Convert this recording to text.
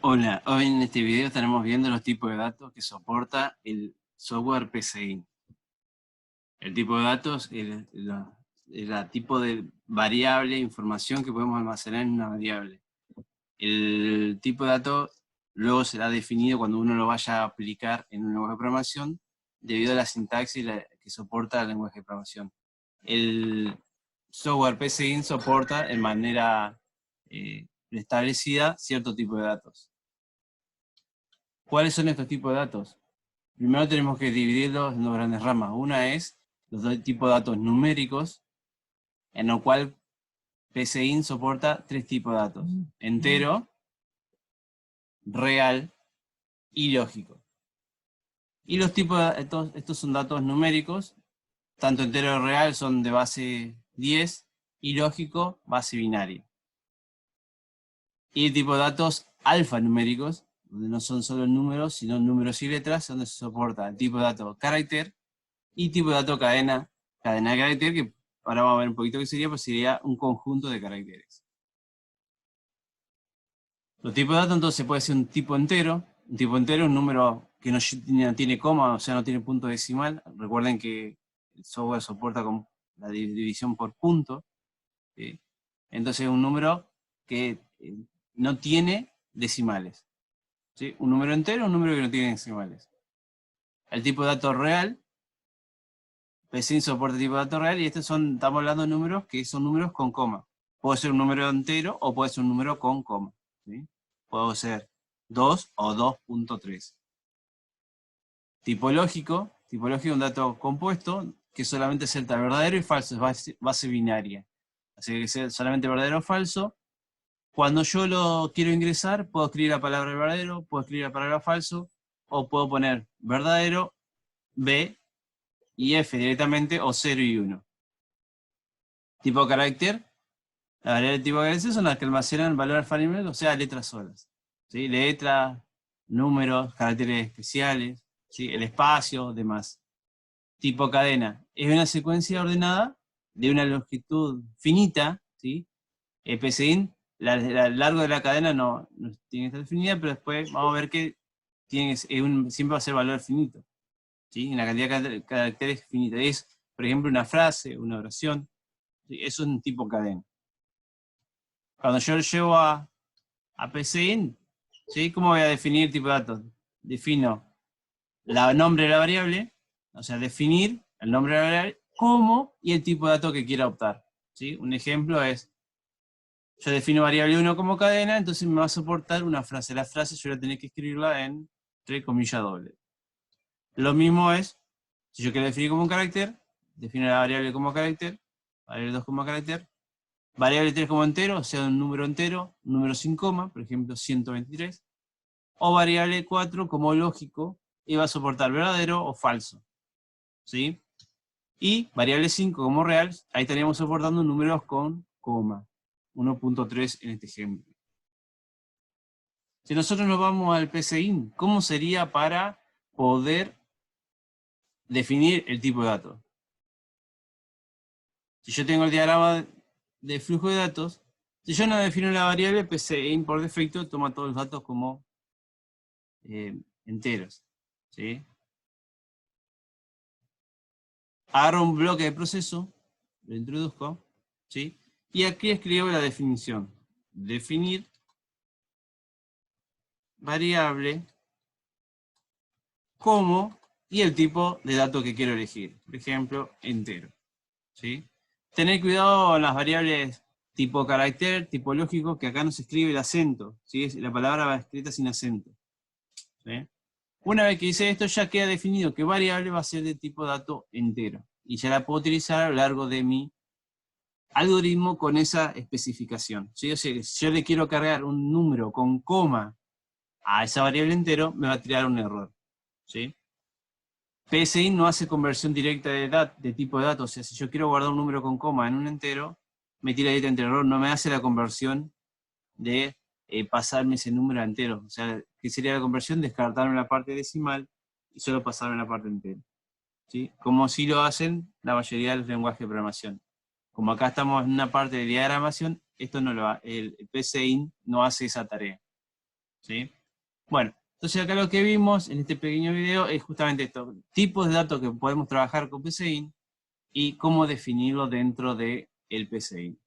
Hola, hoy en este video estaremos viendo los tipos de datos que soporta el software PCI. El tipo de datos es el tipo de variable, información que podemos almacenar en una variable. El tipo de dato luego será definido cuando uno lo vaya a aplicar en un lenguaje de programación debido a la sintaxis que soporta el lenguaje de programación. El software PCI soporta de manera establecida cierto tipo de datos. ¿Cuáles son estos tipos de datos? Primero tenemos que dividirlos en dos grandes ramas. Una es los dos tipos de datos numéricos, en lo cual PCIN soporta tres tipos de datos: entero, real y lógico. Y los tipos de estos son datos numéricos, tanto entero como real son de base 10 y lógico base binaria. Y el tipo de datos alfanuméricos, donde no son solo números, sino números y letras, donde se soporta el tipo de dato carácter y tipo de dato cadena de carácter, que ahora vamos a ver un poquito qué sería, pues sería un conjunto de caracteres. Los tipos de datos entonces puede ser un tipo entero es un número que no tiene coma, o sea no tiene punto decimal. Recuerden que el software soporta con la división por punto, ¿sí? Entonces es un número que no tiene decimales, ¿sí? Un número entero es un número que no tiene decimales. El tipo de dato real, PCIN soporta tipo de dato real, y estamos hablando de números que son números con coma. Puede ser un número entero o puede ser un número con coma, ¿sí? Puede ser 2 o 2.3. Tipológico es un dato compuesto que solamente acepta verdadero y falso, es base binaria. Así que es solamente verdadero o falso. Cuando yo lo quiero ingresar, puedo escribir la palabra verdadero, puedo escribir la palabra falso, o puedo poner verdadero, B y F directamente, o 0 y 1. Tipo de carácter, las variables de tipo de carácter son las que almacenan valor alfanumérico, o sea, letras solas, ¿sí? Letras, números, caracteres especiales, ¿sí? El espacio, demás. Tipo cadena, es una secuencia ordenada de una longitud finita, ¿sí? El PCIN, el largo de la cadena no tiene que estar definida, pero después vamos a ver que siempre va a ser valor finito, ¿sí? En la cantidad de caracteres finita. Es, por ejemplo, una frase, una oración, ¿sí? Eso es un tipo cadena. Cuando yo lo llevo a PCIN, ¿sí? ¿Cómo voy a definir el tipo de datos? Defino el nombre de la variable, o sea, definir el nombre de la variable, como y el tipo de dato que quiera optar, ¿sí? Un ejemplo es, yo defino variable 1 como cadena, entonces me va a soportar una frase. La frase yo voy a tener que escribirla entre comillas doble. Lo mismo es, si yo quiero definir como un carácter, defino la variable como carácter, variable 2 como carácter, variable 3 como entero, o sea, un número sin coma, por ejemplo 123, o variable 4 como lógico, y va a soportar verdadero o falso, ¿sí? Y variable 5 como real, ahí estaríamos soportando números con coma, 1.3 en este ejemplo. Si nosotros nos vamos al PCIN, ¿cómo sería para poder definir el tipo de datos? Si yo tengo el diagrama de flujo de datos, si yo no defino la variable, PCIN por defecto toma todos los datos como enteros, ¿sí? Agarro un bloque de proceso, lo introduzco, ¿sí? Y aquí escribo la definición. Definir variable como y el tipo de dato que quiero elegir. Por ejemplo, entero, ¿sí? Tener cuidado en las variables tipo carácter, tipo lógico, que acá no se escribe el acento, ¿sí? La palabra va escrita sin acento, ¿sí? Una vez que hice esto, ya queda definido que variable va a ser de tipo dato entero. Y ya la puedo utilizar a lo largo de mi algoritmo con esa especificación, ¿sí? O sea, si yo le quiero cargar un número con coma a esa variable entero, me va a tirar un error, ¿sí? PSI no hace conversión directa de tipo de datos, o sea, si yo quiero guardar un número con coma en un entero, me tira directamente el error, no me hace la conversión de pasarme ese número a entero. O sea, ¿qué sería la conversión? Descartarme la parte decimal y solo pasarme la parte entera, ¿sí? Como si lo hacen la mayoría de los lenguajes de programación. Como acá estamos en una parte de diagramación, esto no lo el PCIN no hace esa tarea, ¿sí? Bueno, entonces acá lo que vimos en este pequeño video es justamente esto, tipos de datos que podemos trabajar con PCInt y cómo definirlo dentro del PCInt.